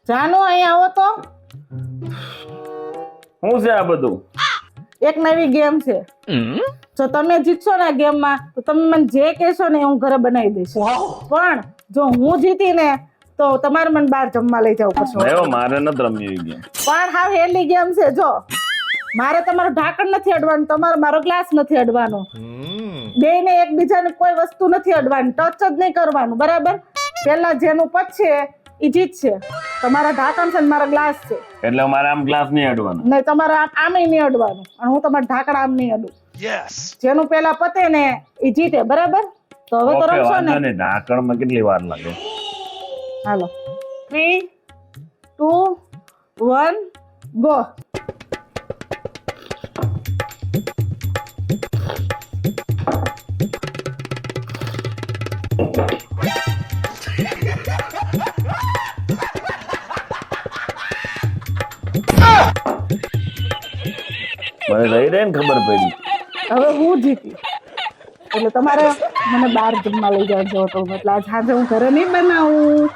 જાનો અહીંયા આવો તો. શું છે આ બધું? એક નવી ગેમ છે. જો તમે જીતશો ને આ ગેમમાં તો તમે મને જે કહેશો ને એ હું ઘરે બનાવી દઈશ. પણ જો હું જીતી ને તો તમારે મને બહાર જમવા લઈ જવું પડશે. એવો મારે નથી રમી એવી ગેમ. પણ હાવ હેલી ગેમ છે. જો મારે તમારું ઢાંકણ નથી અડવાનું, તમારે મારો ગ્લાસ નથી અડવાનો, બેયને એકબીજાને કોઈ વસ્તુ નથી અડવાની, ટચ જ નહીં કરવાનું, બરાબર? પેલા જેનું પચશે એ જીતશે. તમારા ઢાંકણ છે ને મારા ગ્લાસ છે એટલે મારે આમ ગ્લાસ નહીં અડવાનો. નહીં, તમારે આમ નહીં અડવાનું અને હું તમારા ઢાંકણ આમ નહીં અડું. જેનું પેલા પતે ને એ જીતે, બરાબર? તો હવે તો રમશો ને. ઢાંકણમાં કેટલી વાર લાગે? હાલો, 3, 2, 1 ગો. મને રહી રહી ને ખબર પડી. હવે હું જીતી એટલે તમારે મને બહાર જમવા લઈ જજો. તો એટલે આજ સાંજે હું ઘરે નહીં બનાવું.